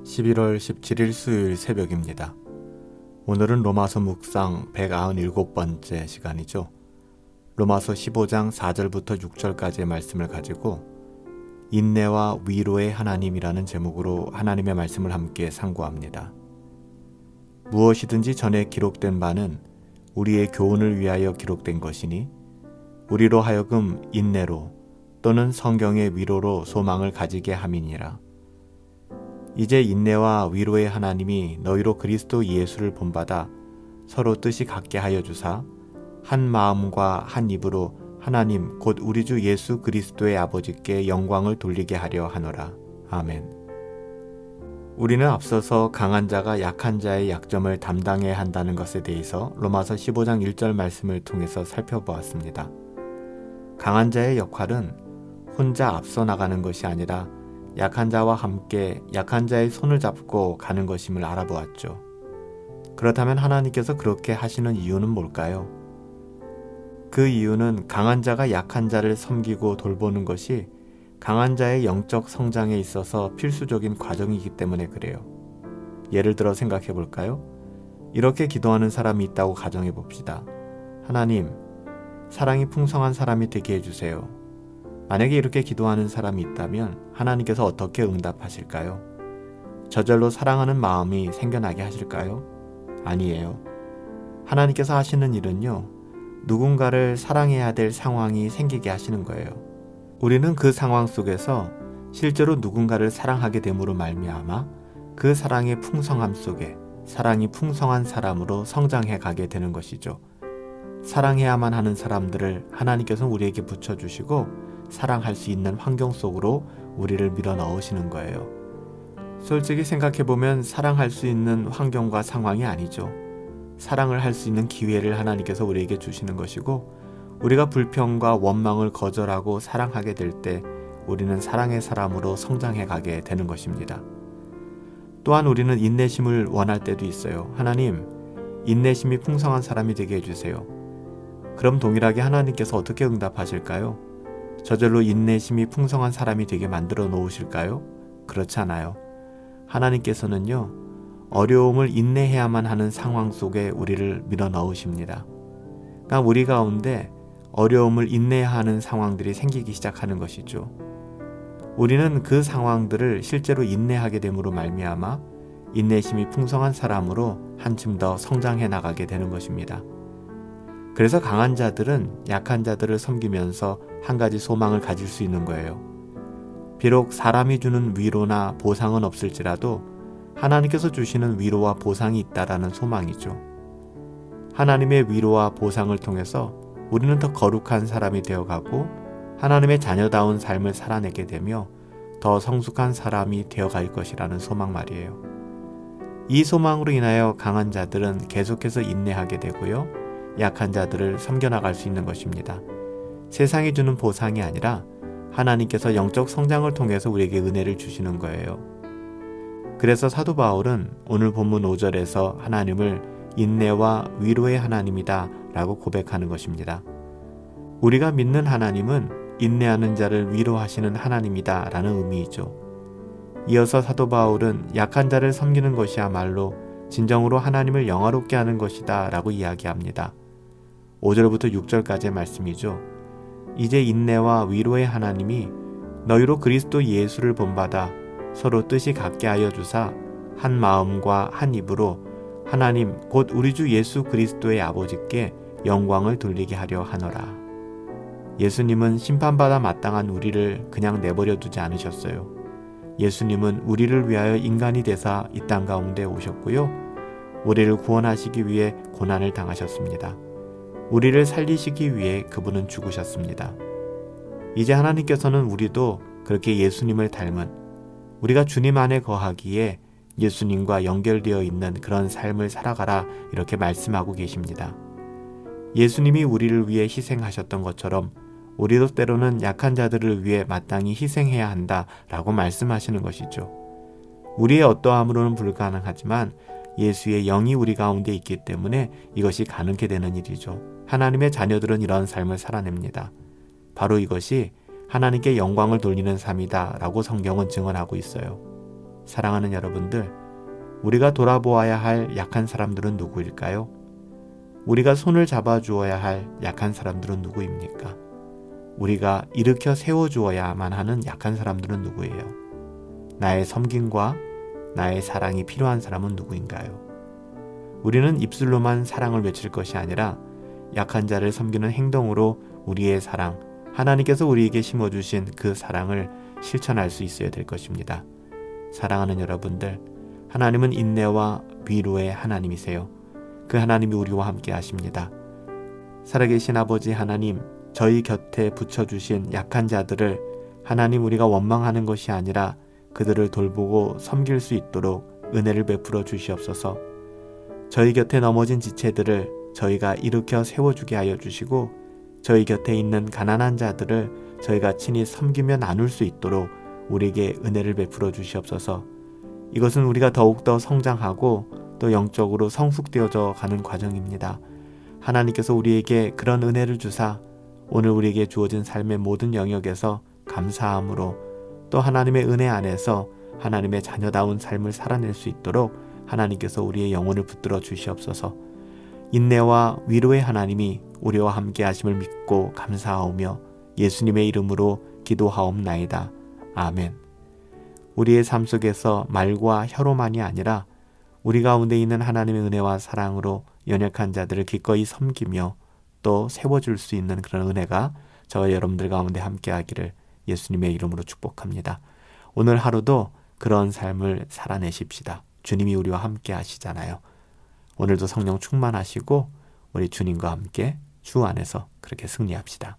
11월 17일 수요일 새벽입니다. 오늘은 로마서 묵상 197번째 시간이죠. 로마서 15장 4절부터 6절까지의 말씀을 가지고 인내와 위로의 하나님이라는 제목으로 하나님의 말씀을 함께 상고합니다. 무엇이든지 전에 기록된 바는 우리의 교훈을 위하여 기록된 것이니 우리로 하여금 인내로 또는 성경의 위로로 소망을 가지게 함이니라. 이제 인내와 위로의 하나님이 너희로 그리스도 예수를 본받아 서로 뜻이 같게 하여 주사 한 마음과 한 입으로 하나님 곧 우리 주 예수 그리스도의 아버지께 영광을 돌리게 하려 하노라. 아멘. 우리는 앞서서 강한 자가 약한 자의 약점을 담당해야 한다는 것에 대해서 로마서 15장 1절 말씀을 통해서 살펴보았습니다. 강한 자의 역할은 혼자 앞서 나가는 것이 아니라 약한 자와 함께 약한 자의 손을 잡고 가는 것임을 알아보았죠. 그렇다면 하나님께서 그렇게 하시는 이유는 뭘까요? 그 이유는 강한 자가 약한 자를 섬기고 돌보는 것이 강한 자의 영적 성장에 있어서 필수적인 과정이기 때문에 그래요. 예를 들어 생각해 볼까요? 이렇게 기도하는 사람이 있다고 가정해 봅시다. 하나님, 사랑이 풍성한 사람이 되게 해주세요. 만약에 이렇게 기도하는 사람이 있다면 하나님께서 어떻게 응답하실까요? 저절로 사랑하는 마음이 생겨나게 하실까요? 아니에요. 하나님께서 하시는 일은요, 누군가를 사랑해야 될 상황이 생기게 하시는 거예요. 우리는 그 상황 속에서 실제로 누군가를 사랑하게 됨으로 말미암아 그 사랑의 풍성함 속에 사랑이 풍성한 사람으로 성장해 가게 되는 것이죠. 사랑해야만 하는 사람들을 하나님께서 우리에게 붙여주시고 사랑할 수 있는 환경 속으로 우리를 밀어 넣으시는 거예요. 솔직히 생각해보면 사랑할 수 있는 환경과 상황이 아니죠. 사랑을 할 수 있는 기회를 하나님께서 우리에게 주시는 것이고 우리가 불평과 원망을 거절하고 사랑하게 될 때 우리는 사랑의 사람으로 성장해 가게 되는 것입니다. 또한 우리는 인내심을 원할 때도 있어요. 하나님, 인내심이 풍성한 사람이 되게 해주세요. 그럼 동일하게 하나님께서 어떻게 응답하실까요? 저절로 인내심이 풍성한 사람이 되게 만들어 놓으실까요? 그렇지 않아요. 하나님께서는요, 어려움을 인내해야만 하는 상황 속에 우리를 밀어 넣으십니다. 그러니까 우리 가운데 어려움을 인내해야 하는 상황들이 생기기 시작하는 것이죠. 우리는 그 상황들을 실제로 인내하게 됨으로 말미암아 인내심이 풍성한 사람으로 한층 더 성장해 나가게 되는 것입니다. 그래서 강한 자들은 약한 자들을 섬기면서 한 가지 소망을 가질 수 있는 거예요. 비록 사람이 주는 위로나 보상은 없을지라도 하나님께서 주시는 위로와 보상이 있다라는 소망이죠. 하나님의 위로와 보상을 통해서 우리는 더 거룩한 사람이 되어가고 하나님의 자녀다운 삶을 살아내게 되며 더 성숙한 사람이 되어갈 것이라는 소망 말이에요. 이 소망으로 인하여 강한 자들은 계속해서 인내하게 되고요. 약한 자들을 섬겨나갈 수 있는 것입니다. 세상이 주는 보상이 아니라 하나님께서 영적 성장을 통해서 우리에게 은혜를 주시는 거예요. 그래서 사도 바울은 오늘 본문 5절에서 하나님을 인내와 위로의 하나님이다 라고 고백하는 것입니다. 우리가 믿는 하나님은 인내하는 자를 위로하시는 하나님이다 라는 의미이죠. 이어서 사도 바울은 약한 자를 섬기는 것이야말로 진정으로 하나님을 영화롭게 하는 것이다 라고 이야기합니다. 5절부터 6절까지의 말씀이죠. 이제 인내와 위로의 하나님이 너희로 그리스도 예수를 본받아 서로 뜻이 같게 하여 주사 한 마음과 한 입으로 하나님 곧 우리 주 예수 그리스도의 아버지께 영광을 돌리게 하려 하노라. 예수님은 심판받아 마땅한 우리를 그냥 내버려 두지 않으셨어요. 예수님은 우리를 위하여 인간이 되사 이 땅 가운데 오셨고요. 우리를 구원하시기 위해 고난을 당하셨습니다. 우리를 살리시기 위해 그분은 죽으셨습니다. 이제 하나님께서는 우리도 그렇게 예수님을 닮은 우리가 주님 안에 거하기에 예수님과 연결되어 있는 그런 삶을 살아가라 이렇게 말씀하고 계십니다. 예수님이 우리를 위해 희생하셨던 것처럼 우리도 때로는 약한 자들을 위해 마땅히 희생해야 한다라고 말씀하시는 것이죠. 우리의 어떠함으로는 불가능하지만 예수의 영이 우리 가운데 있기 때문에 이것이 가능하게 되는 일이죠. 하나님의 자녀들은 이런 삶을 살아냅니다. 바로 이것이 하나님께 영광을 돌리는 삶이다 라고 성경은 증언하고 있어요. 사랑하는 여러분들, 우리가 돌아보아야 할 약한 사람들은 누구일까요? 우리가 손을 잡아주어야 할 약한 사람들은 누구입니까? 우리가 일으켜 세워주어야만 하는 약한 사람들은 누구예요? 나의 섬김과 나의 사랑이 필요한 사람은 누구인가요? 우리는 입술로만 사랑을 외칠 것이 아니라 약한 자를 섬기는 행동으로 우리의 사랑, 하나님께서 우리에게 심어주신 그 사랑을 실천할 수 있어야 될 것입니다. 사랑하는 여러분들, 하나님은 인내와 위로의 하나님이세요. 그 하나님이 우리와 함께 하십니다. 살아계신 아버지 하나님, 저희 곁에 붙여주신 약한 자들을 하나님 우리가 원망하는 것이 아니라 그들을 돌보고 섬길 수 있도록 은혜를 베풀어 주시옵소서. 저희 곁에 넘어진 지체들을 저희가 일으켜 세워주게 하여 주시고, 저희 곁에 있는 가난한 자들을 저희가 친히 섬기며 나눌 수 있도록 우리에게 은혜를 베풀어 주시옵소서. 이것은 우리가 더욱더 성장하고 또 영적으로 성숙되어져 가는 과정입니다. 하나님께서 우리에게 그런 은혜를 주사 오늘 우리에게 주어진 삶의 모든 영역에서 감사함으로 또 하나님의 은혜 안에서 하나님의 자녀다운 삶을 살아낼 수 있도록 하나님께서 우리의 영혼을 붙들어 주시옵소서. 인내와 위로의 하나님이 우리와 함께 하심을 믿고 감사하오며 예수님의 이름으로 기도하옵나이다. 아멘. 우리의 삶 속에서 말과 혀로만이 아니라 우리 가운데 있는 하나님의 은혜와 사랑으로 연약한 자들을 기꺼이 섬기며 또 세워줄 수 있는 그런 은혜가 저와 여러분들 가운데 함께하기를 예수님의 이름으로 축복합니다. 오늘 하루도 그런 삶을 살아내십시다. 주님이 우리와 함께 하시잖아요. 오늘도 성령 충만하시고 우리 주님과 함께 주 안에서 그렇게 승리합시다.